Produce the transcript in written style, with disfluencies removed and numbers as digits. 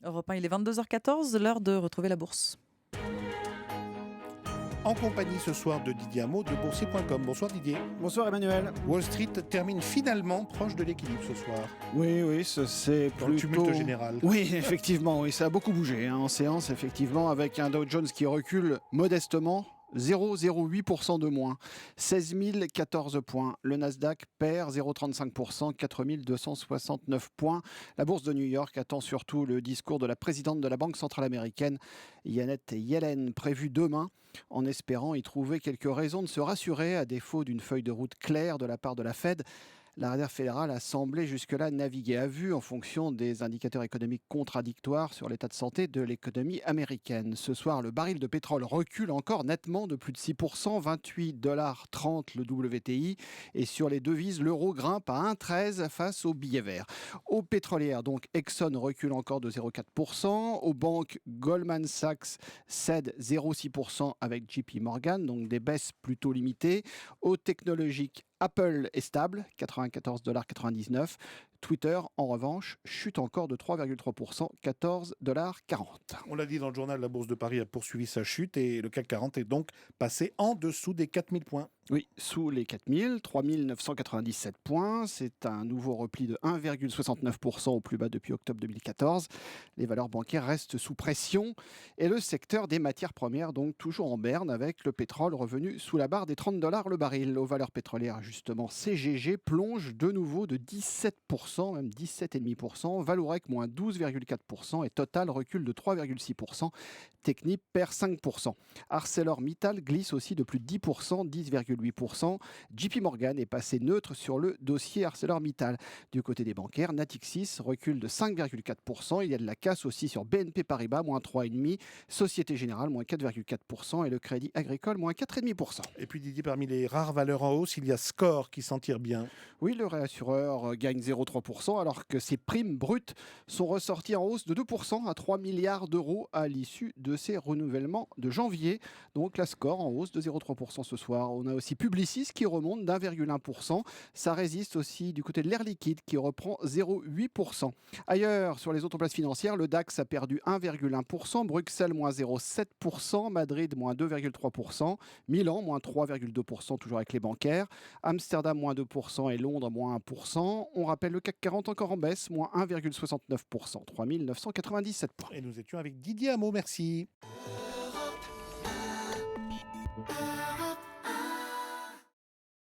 Europe 1, il est 22h14, l'heure de retrouver la bourse. En compagnie ce soir de Didier Hameau de boursier.com. Bonsoir Didier. Bonsoir Emmanuel. Wall Street termine finalement proche de l'équilibre ce soir. Oui, c'est Dans plutôt... le tumulte général. Oui, effectivement, oui, ça a beaucoup bougé en séance, effectivement, avec un Dow Jones qui recule modestement. 0,08% de moins, 16 014 points. Le Nasdaq perd 0,35%, 4 269 points. La bourse de New York attend surtout le discours de la présidente de la Banque centrale américaine, Janet Yellen, prévu demain, en espérant y trouver quelques raisons de se rassurer à défaut d'une feuille de route claire de la part de la Fed. La Réserve fédérale a semblé jusque-là naviguer à vue en fonction des indicateurs économiques contradictoires sur l'état de santé de l'économie américaine. Ce soir, le baril de pétrole recule encore nettement de plus de 6%, 28,30 $ le WTI. Et sur les devises, l'euro grimpe à 1,13 face au billet vert. Aux pétrolières, donc, Exxon recule encore de 0,4%. Aux banques, Goldman Sachs cède 0,6% avec JP Morgan, donc des baisses plutôt limitées. Aux technologiques, Apple est stable, 94,99 $. Twitter, en revanche, chute encore de 3,3%, 14,40 $. On l'a dit dans le journal, la Bourse de Paris a poursuivi sa chute et le CAC 40 est donc passé en dessous des 4000 points. Oui, sous les 4000, 3997 points. C'est un nouveau repli de 1,69% au plus bas depuis octobre 2014. Les valeurs bancaires restent sous pression et le secteur des matières premières, donc toujours en berne, avec le pétrole revenu sous la barre des 30 $ le baril. Aux valeurs pétrolières, justement, CGG plonge de nouveau de 17%, même 17,5%. Vallourec, moins 12,4% et Total recule de 3,6%. Technip perd 5%. ArcelorMittal glisse aussi de plus de 10%, 10,8%. JP Morgan est passé neutre sur le dossier ArcelorMittal. Du côté des bancaires, Natixis recule de 5,4%. Il y a de la casse aussi sur BNP Paribas, moins 3,5%. Société Générale, moins 4,4%. Et le Crédit Agricole, moins 4,5%. Et puis Didier, parmi les rares valeurs en hausse, il y a Score qui s'en tire bien. Oui, le réassureur gagne 0,3% alors que ses primes brutes sont ressorties en hausse de 2% à 3 milliards d'euros à l'issue de ces renouvellements de janvier. Donc la Score en hausse de 0,3% ce soir. On a aussi Publicis qui remonte d'1,1%. Ça résiste aussi du côté de l'Air Liquide qui reprend 0,8%. Ailleurs, sur les autres places financières, le DAX a perdu 1,1%, Bruxelles moins 0,7%, Madrid moins 2,3%, Milan moins 3,2%, toujours avec les bancaires, Amsterdam moins 2% et Londres moins 1%. On rappelle le CAC 40 encore en baisse, moins 1,69%, 3 997 points. Et nous étions avec Didier Hameau, merci.